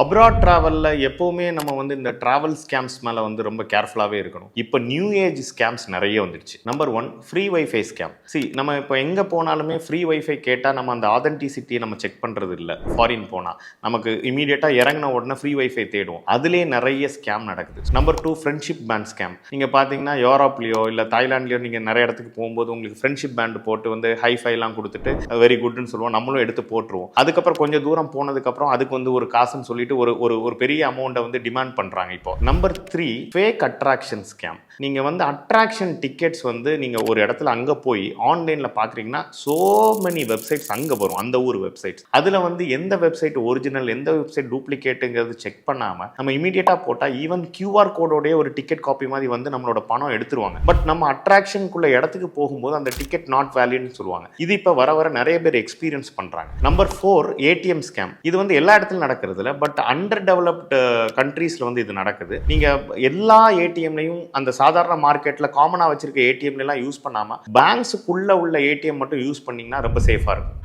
Abroad ட்ராவலில் எப்போவுமே நம்ம வந்து இந்த ட்ராவல் ஸ்கேம்ஸ் மேலே வந்து ரொம்ப கேர்ஃபுல்லாகவே இருக்கணும். இப்போ நியூ ஏஜ் ஸ்கேம்ஸ் நிறைய வந்துடுச்சு. Number 1 free wifi scam. நம்ம இப்போ எங்கே போனாலுமே ஃப்ரீ வைஃபை கேட்டால் நம்ம அந்த ஆதென்டிசிட்டியை நம்ம செக் பண்ணுறது இல்லை. ஃபாரின் போனால் நமக்கு இமீடியட்டாக இறங்கின உடனே ஃப்ரீ வைஃபை தேடுவோம். அதுலேயே நிறைய ஸ்கேம் நடக்குது. Number 2 friendship band scam. நீங்கள் பார்த்தீங்கன்னா யூரோப்லேயோ இல்லை தாய்லாண்ட்லேயோ நீங்கள் நிறைய இடத்துக்கு போகும்போது உங்களுக்கு ஃப்ரெண்ட்ஷிப் பேண்ட் போட்டு வந்து ஹைஃபைலாம் கொடுத்துட்டு வெரி குட்னு சொல்லுவோம். நம்மளும் எடுத்து போட்டுருவோம். அதுக்கப்புறம் கொஞ்சம் தூரம் போனதுக்கப்புறம் அதுக்கு வந்து ஒரு காசுன்னு சொல்லிட்டு ஒரு பெரிய அமௌண்ட்டை வந்து டிமாண்ட் பண்றாங்க. இப்போ நம்பர் 3 ஃபேக் அட்ராக்ஷன் ஸ்கேம். நீங்க வந்து அட்ராக்ஷன் டிக்கெட்ஸ் வந்து நீங்க ஒரு இடத்துல அங்க போய் ஆன்லைன்ல பாக்குறீங்கன்னா சோ மெனி வெப்சைட்ஸ் அங்க வரும், அந்த ஊர் வெப்சைட்ஸ். அதுல வந்து எந்த வெப்சைட் ஒரிஜினல் எந்த வெப்சைட் டூப்ளிகேட்டுங்கிறது செக் பண்ணாம நம்ம இமீடியட்டா போட்டா ஈவன் கியூஆர் கோடோடைய ஒரு டிக்கெட் காப்பி மாதிரி வந்து நம்மளோட பணம் எடுத்துருவாங்க. பட் நம்ம அட்ராக்ஷனுக்குள்ள இடத்துக்கு போகும்போது அந்த டிக்கெட் நாட் வேலிட்னு சொல்லுவாங்க. இது இப்ப வர வர நிறைய பேர் எக்ஸ்பீரியன்ஸ் பண்றாங்க. Number 4 ATM scam. இது வந்து எல்லா இடத்துலயும் நடக்கிறது இல்லை, பட் அண்டர் டெவலப்டு கண்ட்ரீஸ்ல வந்து இது நடக்குது. நீங்க எல்லா ஏடிஎம்லையும் அந்த சாதாரண மார்க்கெட்ல காமனா வச்சிருக்க ஏடிஎம்ல எல்லாம் யூஸ் பண்ணாம பேங்க்ஸுக்குள்ள உள்ள ஏடிஎம் மட்டும் யூஸ் பண்ணீங்கன்னா ரொம்ப சேஃபா இருக்கும்.